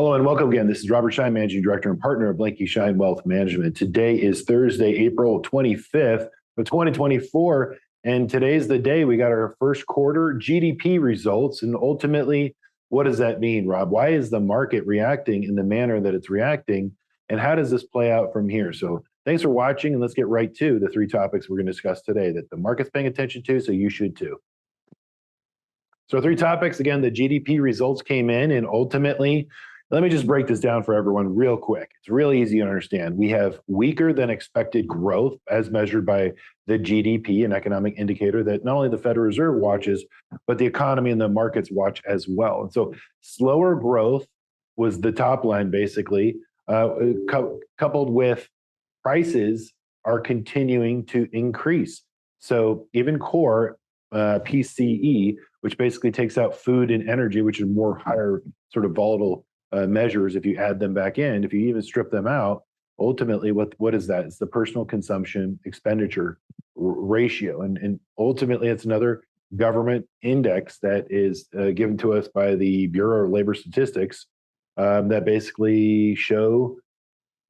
Hello and welcome again. This is Robert Schein, Managing Director and Partner of Blanke Schein Wealth Management. Today is Thursday, April 25th of 2024, and today's the day we got our first quarter GDP results. And ultimately, what does that mean, Rob? Why is the market reacting in the manner that it's reacting, and how does this play out from here? So thanks for watching, and let's get right to the three topics we're going to discuss today that the market's paying attention to, so you should too. So three topics. Again, the GDP results came in, and ultimately, let me just break this down for everyone real quick. It's really easy to understand. We have weaker than expected growth as measured by the GDP, an economic indicator that not only the Federal Reserve watches, but the economy and the markets watch as well. And so slower growth was the top line, basically, coupled with prices are continuing to increase. So even core PCE, which basically takes out food and energy, which are more higher sort of volatile measures, if you add them back in, if you even strip them out, ultimately, what is that? It's the personal consumption expenditure ratio. And ultimately, it's another government index that is given to us by the Bureau of Labor Statistics that basically show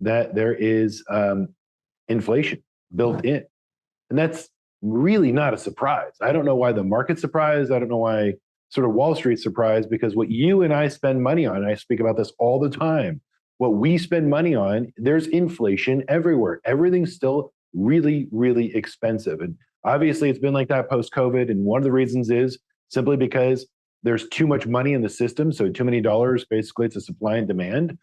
that there is inflation built in. And that's really not a surprise. I don't know why the market's surprised. I don't know why sort of Wall Street surprise, because what you and I spend money on, and I speak about this all the time, what we spend money on, there's inflation everywhere. Everything's still really, really expensive. And obviously it's been like that post-COVID. And one of the reasons is simply because there's too much money in the system. So too many dollars, basically it's a supply and demand,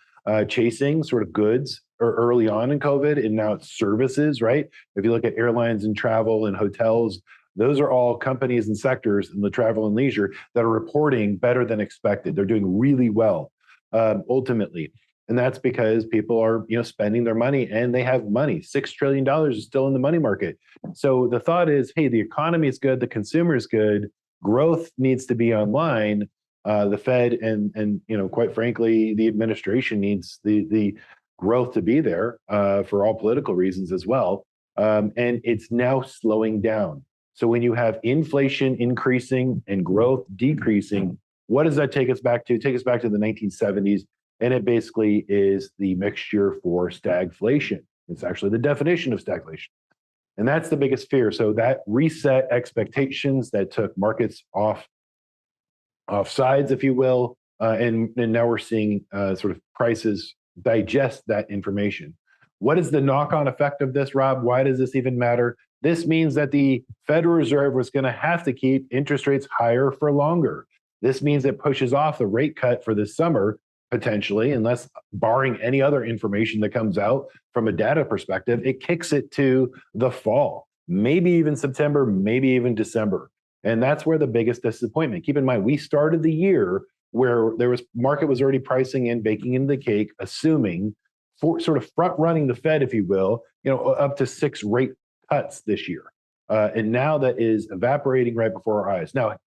chasing sort of goods or early on in COVID. And now it's services, right? If you look at airlines and travel and hotels, those are all companies and sectors in the travel and leisure that are reporting better than expected. They're doing really well, ultimately. And that's because people are, spending their money, and they have money. $6 trillion is still in the money market. So the thought is, hey, the economy is good, the consumer is good, growth needs to be online. The Fed and quite frankly, the administration needs the growth to be there for all political reasons as well. And it's now slowing down. So when you have inflation increasing and growth decreasing, what does that take us back to? Take us back to the 1970s, and it basically is the mixture for stagflation. It's actually the definition of stagflation. And that's the biggest fear. So that reset expectations, that took markets off sides, if you will, and now we're seeing sort of prices digest that information. What is the knock-on effect of this, Rob? Why does this even matter? This means that the Federal Reserve was going to have to keep interest rates higher for longer. This means it pushes off the rate cut for this summer, potentially, unless barring any other information that comes out from a data perspective, it kicks it to the fall, maybe even September, maybe even December. And that's where the biggest disappointment. Keep in mind, we started the year where market was already pricing in, baking into the cake, assuming for sort of front running the Fed, if you will, up to 6 rate cuts this year. And now that is evaporating right before our eyes. Now,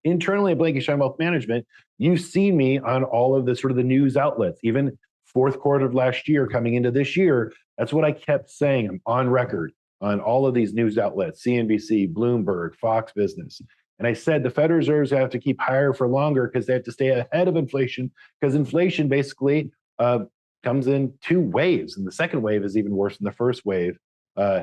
internally at Blanke Schein Wealth Management, you've seen me on all of the sort of the news outlets, even fourth quarter of last year coming into this year. That's what I kept saying. I'm on record on all of these news outlets, CNBC, Bloomberg, Fox Business. And I said the Federal Reserves have to keep higher for longer because they have to stay ahead of inflation, because inflation basically comes in 2 waves. And the second wave is even worse than the first wave.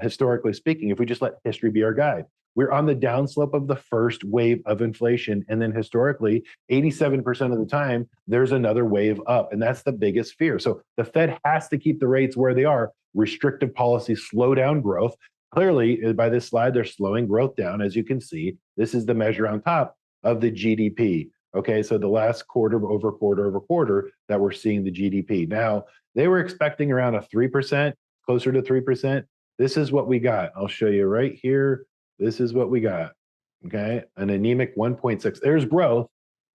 Historically speaking, if we just let history be our guide, we're on the downslope of the first wave of inflation. And then historically, 87% of the time, there's another wave up. And that's the biggest fear. So the Fed has to keep the rates where they are. Restrictive policies slow down growth. Clearly, by this slide, they're slowing growth down. As you can see, this is the measure on top of the GDP. Okay, so the last quarter over quarter that we're seeing the GDP. Now, they were expecting around a 3%, closer to 3%. This is what we got. I'll show you right here. This is what we got, okay? An anemic 1.6. There's growth,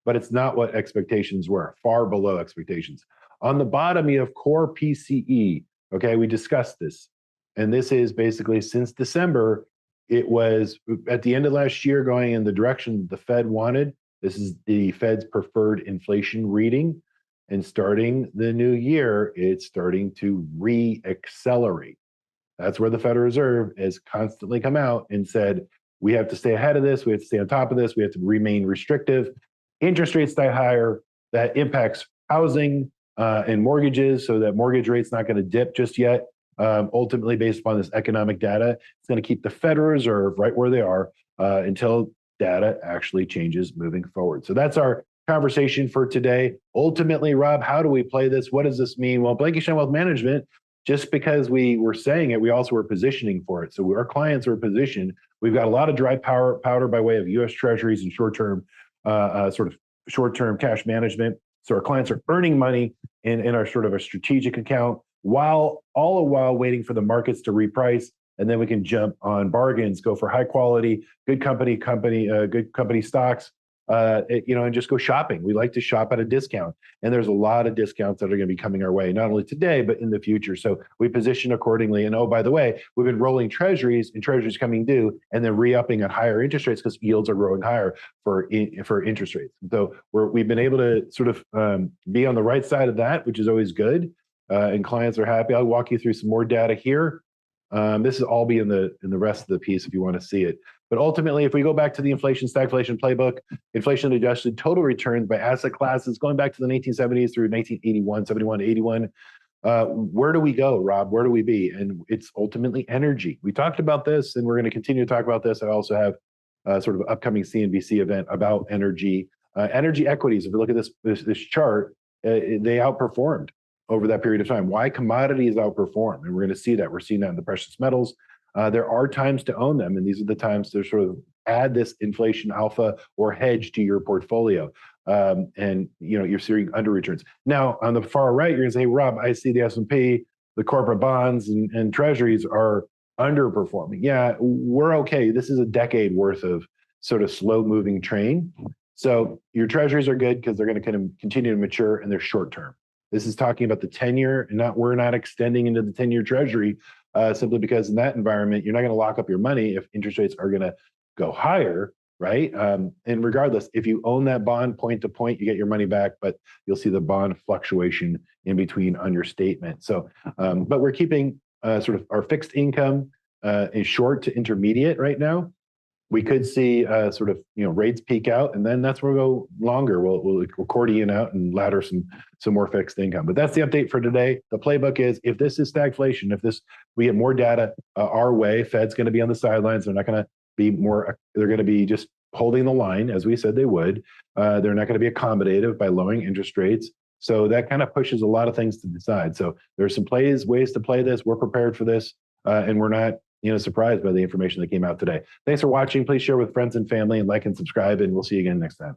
but it's not what expectations were, far below expectations. On the bottom, you have core PCE, okay? We discussed this. And this is basically since December, it was at the end of last year going in the direction the Fed wanted. This is the Fed's preferred inflation reading. And starting the new year, it's starting to re-accelerate. That's where the Federal Reserve has constantly come out and said, we have to stay ahead of this. We have to stay on top of this. We have to remain restrictive. Interest rates stay higher. That impacts housing, in mortgages so that mortgage rate's not going to dip just yet. Ultimately, based upon this economic data, it's going to keep the Federal Reserve right where they are until data actually changes moving forward. So that's our conversation for today. Ultimately, Rob, how do we play this? What does this mean? Well, Blanke Schein Wealth Management, just because we were saying it, we also were positioning for it. So our clients are positioned. We've got a lot of dry powder by way of U.S. Treasuries and short-term cash management. So our clients are earning money in our sort of a strategic account while waiting for the markets to reprice, and then we can jump on bargains, go for high quality, good company stocks, and just go shopping. We like to shop at a discount, and there's a lot of discounts that are going to be coming our way, not only today but in the future. So we position accordingly. And oh, by the way, we've been rolling treasuries and treasuries coming due, and then re-upping at higher interest rates because yields are growing higher for interest rates. So we've been able to sort of be on the right side of that, which is always good. And clients are happy. I'll walk you through some more data here. This is all be in the rest of the piece if you want to see it. But ultimately, if we go back to the inflation stagflation playbook, inflation adjusted total returns by asset classes going back to the 1970s through 1981, 71 to 81. Where do we go, Rob? Where do we be? And it's ultimately energy. We talked about this, and we're going to continue to talk about this. I also have sort of an upcoming CNBC event about energy. Energy equities, if you look at this chart, they outperformed over that period of time. Why? Commodities outperform, and we're going to see that. We're seeing that in the precious metals. There are times to own them, and these are the times to sort of add this inflation alpha or hedge to your portfolio. And you're seeing under returns. Now, on the far right, you're going to say, Rob, I see the S&P, the corporate bonds and treasuries are underperforming. Yeah, we're okay. This is a decade worth of sort of slow moving train. So your treasuries are good because they're going to kind of continue to mature and they're short term. This is talking about the 10-year, and we're not extending into the 10-year treasury simply because in that environment, you're not going to lock up your money if interest rates are going to go higher, right? And regardless, if you own that bond point to point, you get your money back, but you'll see the bond fluctuation in between on your statement. So, but we're keeping sort of our fixed income is short to intermediate right now. We could see sort of rates peak out, and then that's where we'll go longer. We'll accordion out and ladder some more fixed income. But that's the update for today. The playbook is if this is stagflation, we get more data our way, Fed's going to be on the sidelines. They're not going to be more. They're going to be just holding the line as we said they would. They're not going to be accommodative by lowering interest rates. So that kind of pushes a lot of things to the side. So there's some ways to play this. We're prepared for this, and we're not surprised by the information that came out today. Thanks for watching. Please share with friends and family and like and subscribe, and we'll see you again next time.